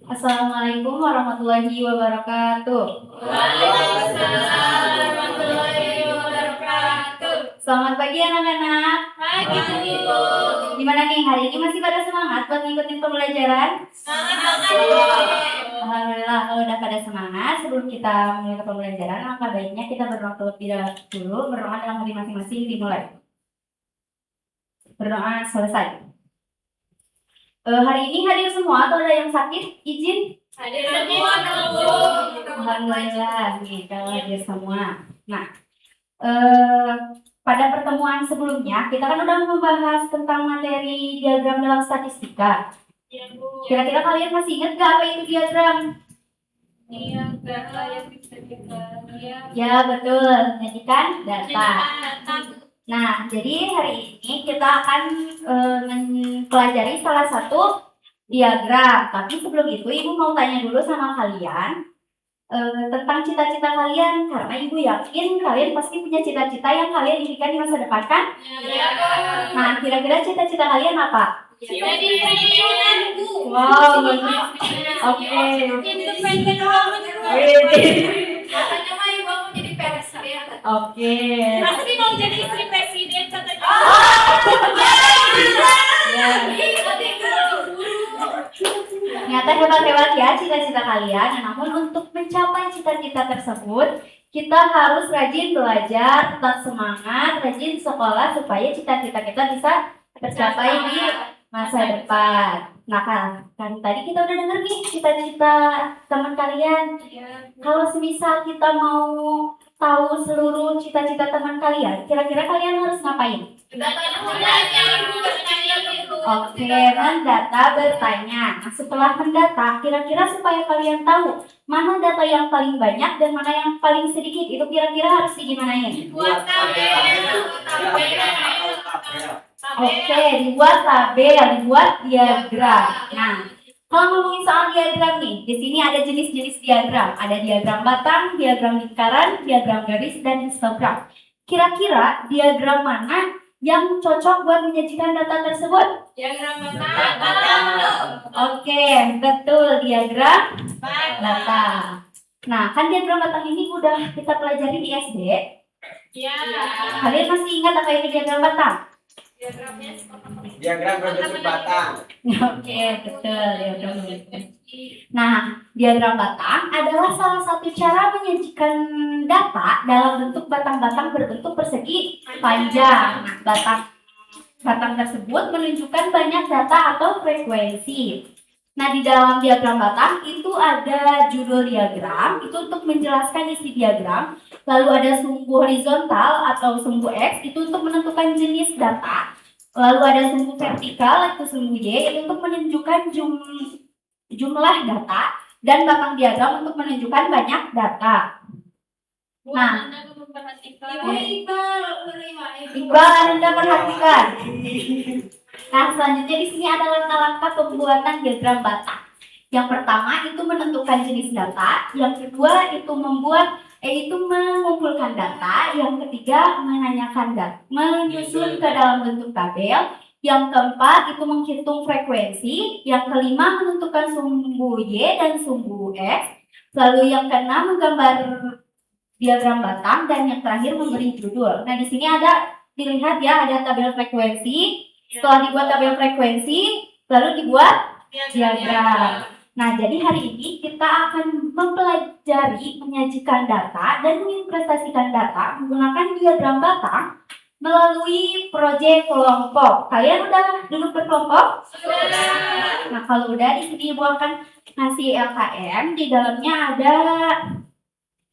Assalamualaikum warahmatullahi wabarakatuh. Waalaikumsalam warahmatullahi wabarakatuh. Selamat pagi anak-anak. Pagi, Ibu. Gimana nih hari ini masih pada semangat buat ngikutin pembelajaran? Semangat, Bu. Alhamdulillah kalau udah pada semangat, sebelum kita mulai ke pembelajaran, maka baiknya kita berdoa terlebih dahulu, berdoa dalam hati masing-masing dimulai. Berdoa selesai. Hari ini hadir semua atau ada yang sakit? Izin? Hadir semua, Bu. Alhamdulillah nih kalau hadir semua. Nah, pada pertemuan sebelumnya kita kan udah membahas tentang materi diagram dalam statistika. Iya, Bu. Kira-kira kalian masih ingat gak apa itu diagram? Iya, data yang bisa kita lihat. Ya betul, menyajikan data. Nah, jadi hari ini kita akan mempelajari salah satu diagram. Tapi sebelum itu, Ibu mau tanya dulu sama kalian tentang cita-cita kalian. Karena Ibu yakin kalian pasti punya cita-cita yang kalian inginkan di masa depan, kan? Iya. Nah, kira-kira cita-cita kalian apa? Jadi pengen, Bu. Wow, bagus. Oke. Independen banget, Bu. Katanya mah Ibu mau jadi presiden. Oke. Masa sih mau jadi istri presiden katanya? Ya. Ternyata hebat-hebat ya cita-cita kalian. Namun untuk mencapai cita-cita tersebut, kita harus rajin belajar, tetap semangat, rajin sekolah supaya cita-cita kita bisa tercapai di masa depan. Nah kan tadi kita udah denger nih cita-cita teman kalian. Kalau semisal kita mau tahu seluruh cita-cita teman kalian, kira-kira kalian harus ngapain? Oke, mendata bertanya. Nah, setelah mendata, kira-kira supaya kalian tahu mana data yang paling banyak dan mana yang paling sedikit, itu kira-kira harus digimanain? Buat tabel. Oke, dibuat tabel, dibuat diagram. Nah, kalau ngomongin soal diagram nih, di sini ada jenis-jenis diagram. Ada diagram batang, diagram lingkaran, diagram garis, dan histogram. Kira-kira diagram mana yang cocok buat menyajikan data tersebut? Diagram batang. Oke, betul, diagram batang. Nah, kan diagram batang ini udah kita pelajari di SD. Iya. Kalian masih ingat apa ini diagram batang? Diagram berbentuk batang. Oke, betul, diagram batang. Nah, diagram batang adalah salah satu cara menyajikan data dalam bentuk batang-batang berbentuk persegi panjang. Nah, batang tersebut menunjukkan banyak data atau frekuensi. Nah, di dalam diagram batang itu ada judul diagram, itu untuk menjelaskan isi diagram. Lalu ada sumbu horizontal atau sumbu X, itu untuk menentukan jenis data. Lalu ada sumbu vertikal atau sumbu Y, itu untuk menunjukkan jumlah data. Dan batang diagram untuk menunjukkan banyak data. Nah, Iqbal, Anda perhatikan. Nah, selanjutnya di sini ada langkah-langkah pembuatan diagram batang. Yang pertama itu menentukan jenis data, yang kedua itu mengumpulkan data, yang ketiga menanyakan data, menyusun ke dalam bentuk tabel, yang keempat itu menghitung frekuensi, yang kelima menentukan sumbu Y dan sumbu X, lalu yang keenam menggambar diagram batang, dan yang terakhir memberi judul. Nah, di sini dilihat ya, ada tabel frekuensi. Setelah dibuat tabel frekuensi, lalu dibuat diagram. Nah, jadi hari ini kita akan mempelajari menyajikan data dan menginvestasikan data menggunakan diagram batang melalui proyek kelompok. Kalian udah duduk berkelompok? Sudah. Nah, kalau udah, di sini Ibu akan ngasih LKM. Di dalamnya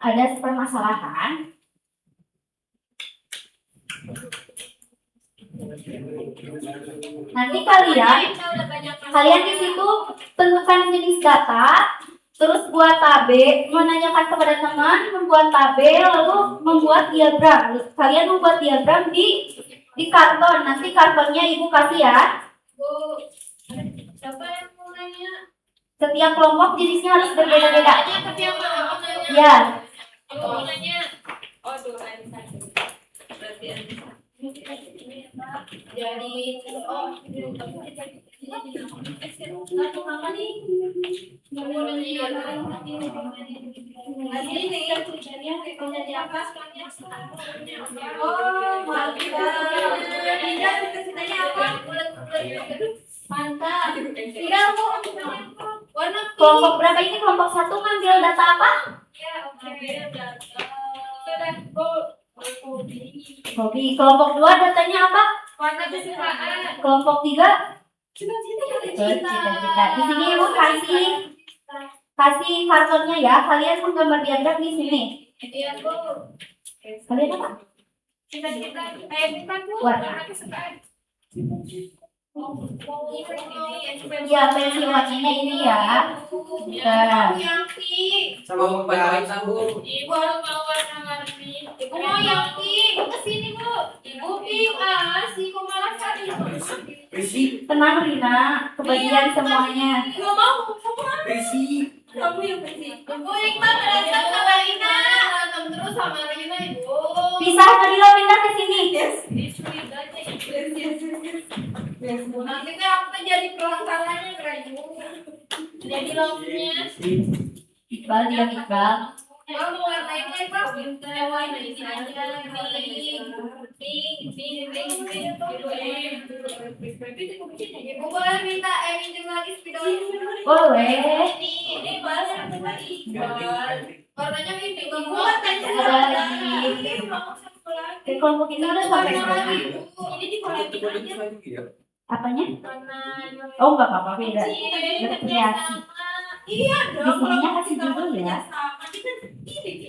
ada permasalahan. Nanti kalian di situ tentukan jenis data, terus buat tabel, menanyakan kepada teman, membuat tabel, lalu membuat diagram. Kalian membuat diagram di karton. Nanti kartonnya Ibu kasih ya. Bu, siapa yang mau nanya? Setiap kelompok jenisnya harus berbeda-beda. Setiap kelompok nanya. Ya. Mau nanya? Oh, dua Anissa. Berarti Anissa. Jadi satu apa nih? Jadi apa? Oh, cita-citanya apa? Mantap. Tinggal Bu. Warna Kelompok berapa ini? Kelompok 1 ngambil data apa? ya, oke. Sudah, Bu. Hobi. Kelompok 2 datanya apa? Warna kesukaan. Kelompok 3 Cita-cita. cita-cita. Di sini Ibu kasih kartonnya ya. Kalian menggambar diagram di sini. Iya, Bu. Kalian apa? Cita-cita. Bukan, Bu. Warna. Warna kesukaan. Ya, pensi warnanya ini ya. Nah. Yang pink. Sama baik Bu. Ibu mau warna-warni. Ibu mau yang pink. Kesini, Bu. Ibu pink. Si kok malah cari. Risi, Tenang Rina, kebagian semuanya. Ibu mau. Risi. Kamu yang pink. Ibu Iqbal belajar sama Rina. Berantem terus sama Rina, Ibu. Pisah Marilo pindah ke sini. Nanti tuh aku tuh jadi pelanggarannya keren. Jadi love-nya. Iqbal dia Iqbal. Kamu warnain kayak apa? Warna ini aja. Ibu boleh minta minjem lagi spidol. Boleh. Ini balas satu lagi. Warnanya pink. Ibu Ada lagi. Oke, kelompok ini udah sampai mana? Ini di koleksi aja. Apanya? Warna Oh, enggak apa-apa, beda. Berkreasi. Iya Di dong. sininya kasih judul ya.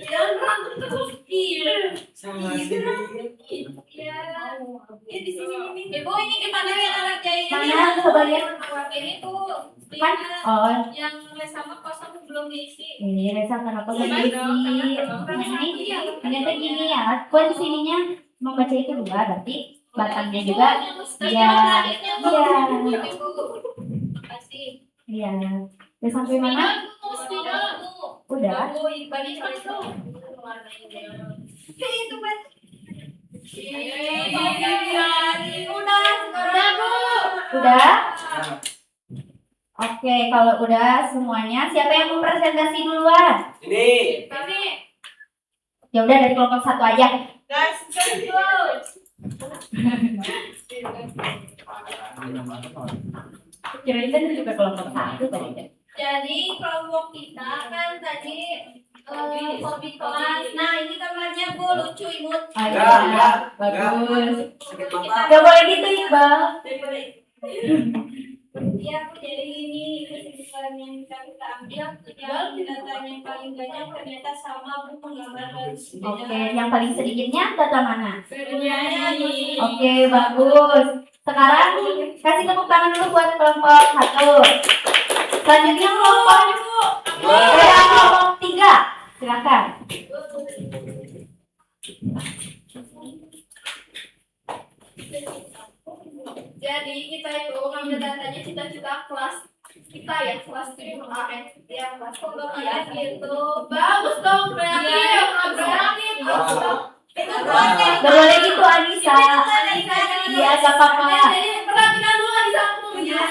Jangan berantem terus. Iya. Sama sini. Iya. Ya di sini ini. Ibu ini kita lihat anak jahit. Mana? Coba lihat. Ini tuh. Kan? Oh, Yang les sama kosong belum diisi. ini Reza kenapa gak diisi? Ini tuh gini ya. Buat di sininya membaca itu dua, berarti batangnya juga. Ya. Iya. Kasih. Iya. Udah sampai mana? Udah. Itu kan. Udah? Oke, kalau udah semuanya, siapa yang mau presentasi duluan? Ini. Ya udah dari kelompok 1 aja. Kirain kan juga kelompok 1 tadi. Jadi kelompok kita kan tadi hobi kelas. Nah ini gambarnya Bu lucu imut. Iya, bagus. Sakit mata. Gak boleh gitu Iqbal. Iya aku jadi ini kesimpulan yang kita ambil yang datanya yang paling banyak ternyata sama Bu menggambarkan. Oke, yang paling sedikitnya data mana? Sebenarnya nih. Oke, bagus. Sekarang kasih tepuk tangan dulu buat kelompok 1. Selanjutnya kelompok kelompok 3. Silakan. Jadi kita itu ngambil datanya cita-cita kelas kita ya kelas 5 ya kelas ya gitu bagus dong kreatif kreatif itu keluarga Gak boleh gitu Anissa. Iya, gak apa-apa. jadi perhatikan dulu di samping ya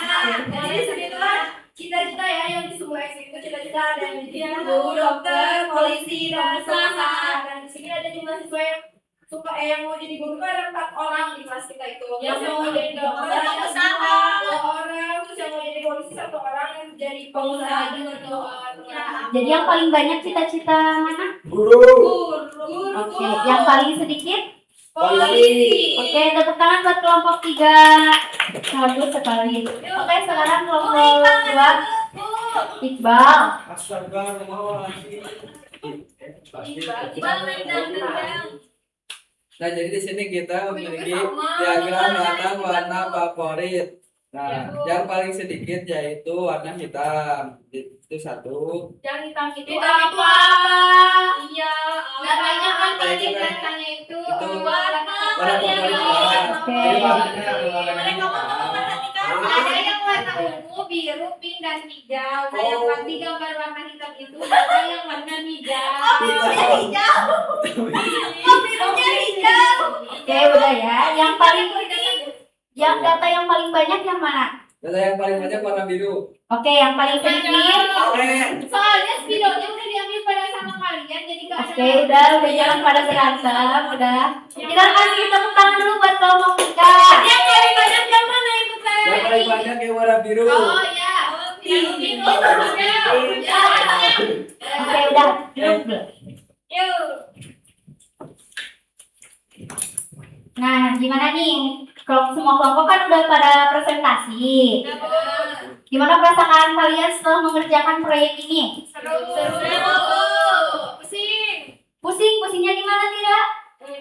jadi sebetulnya cita-cita ya yang di sebuah itu cita-cita ada yang jadi guru dokter polisi dan swasta dan di sini ada juga siswa yang suka yang mau jadi guru kan ada 4 orang di kelas kita itu yang mau jadi dokter ada 1 orang terus yang mau jadi polisi 1 orang yang jadi pengusaha juga 2 orang. Jadi yang paling banyak cita-cita mana? Guru. Oke, yang paling sedikit? Polisi. Oke, tepuk tangan buat kelompok 3. Bagus sekali. Oke, sekarang kelompok 2. Iqbal. Astaga, mau lagi. Nah, jadi di sini kita memiliki diagram data warna favorit. Nah, yang paling sedikit yaitu warna hitam. Itu 1. Yang hitam itu apa? Iya. Datanya kan tadi datanya itu warna Warna favorit. Oke. Jadi warnanya warna hitam. ada yang warna warna ungu, biru, pink, dan hijau. Nah, yang pasti gambar warna hitam itu data yang warna hijau. Birunya hijau. Birunya hijau. Oke, udah ya. Yang paling data yang paling banyak yang mana? Data yang paling banyak warna biru. Oke, yang paling sedikit. Soalnya spidolnya udah diambil pada sama kalian, jadi gak ada. Oke, udah jangan pada berantem, udah. Kita kasih tepuk tangan dulu buat kelompok kita. Yang paling banyak yang mana itu teh? Yang paling banyak yang warna biru. Oh ya, biru. Oke, udah. Duduk dulu. Yuk. Nah, gimana nih? Kalau semua kelompok kan udah pada presentasi. Gimana perasaan kalian setelah mengerjakan proyek ini? Seru. Pusing. Pusingnya di mana tidak?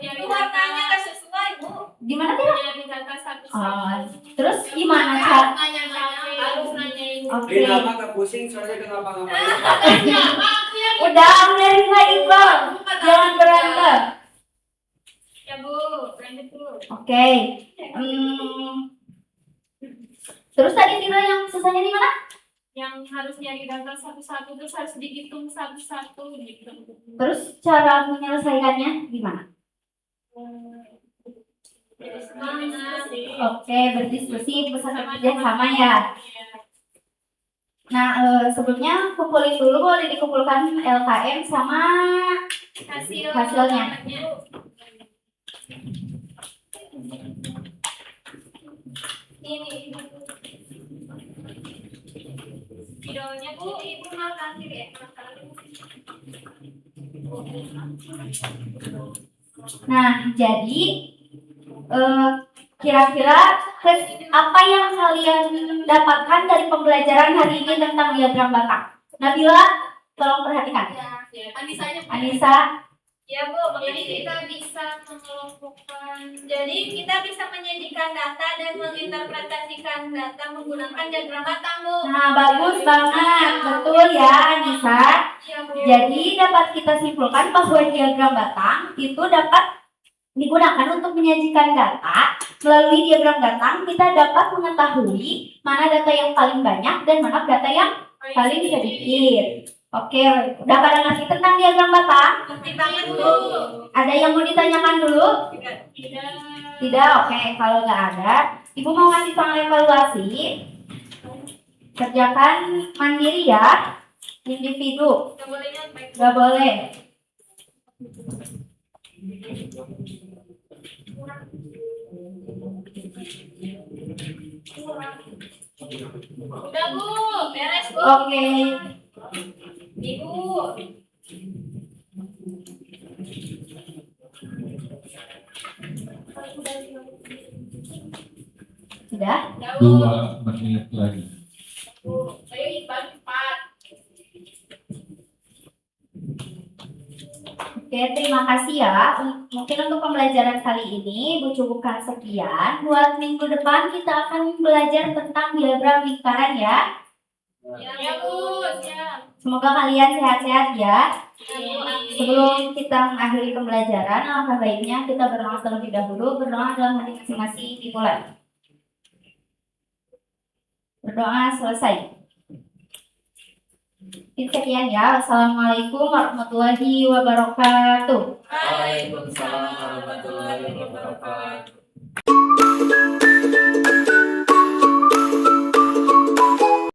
Itu warnanya gak sesuai, Bu. Di mana tidak? Satu-satu. Terus gimana cara? Harus nanyain. Oke. Kenapa nggak pusing? Soalnya kenapa ngapain? Udah nerima Iqbal. Jangan berantem. Ya, Bu. Lanjut dulu. Oke. Terus tadi Tira yang susahnya di mana? Yang harus nyari data satu-satu, terus harus dihitung satu-satu gitu. Terus cara menyelesaikannya gimana? Oke, berdiskusi bersama kerja sama ya. Nah, sebelumnya kumpulin dulu, boleh dikumpulkan LKM sama hasilnya. Ini videonya Bu, Ibu mau kasih ya. Nah, jadi kira-kira apa yang kalian dapatkan dari pembelajaran hari ini tentang diagram batang? Nabila, tolong perhatikan. Anissa, Ya Bu, jadi kita bisa mengelompokkan. Jadi kita bisa menyajikan data dan menginterpretasikan data menggunakan diagram batang, Bu. nah bagus banget, betul ya Anissa. Ya, Bu. Jadi dapat kita simpulkan bahwa diagram batang itu dapat digunakan untuk menyajikan data. Melalui diagram batang kita dapat mengetahui mana data yang paling banyak dan mana data yang paling sedikit. Oke, udah pada ngerti tentang diagram batang? Ngerti banget, Bu. Ada yang mau ditanyakan dulu? Tidak. Tidak, oke. Kalau nggak ada, Ibu mau ngasih soal evaluasi. Kerjakan mandiri ya, individu. Nggak boleh nyampe. Nggak boleh. Udah, Bu. Beres, Bu. Oke. Ibu. Sudah? 2 menit lagi. Ayo Iqbal cepat. Oke, terima kasih ya. Mungkin untuk pembelajaran kali ini, Bu cukupkan sekian. Buat minggu depan kita akan belajar tentang diagram lingkaran ya. Ya, Bu. Siap. Semoga kalian sehat-sehat ya. Amin. Sebelum kita mengakhiri pembelajaran, alangkah baiknya kita berdoa terlebih dahulu. Berdoa dalam hati masing-masing dimulai. Berdoa selesai. Sekian ya. Wassalamualaikum warahmatullahi wabarakatuh. Waalaikumsalam warahmatullahi wabarakatuh.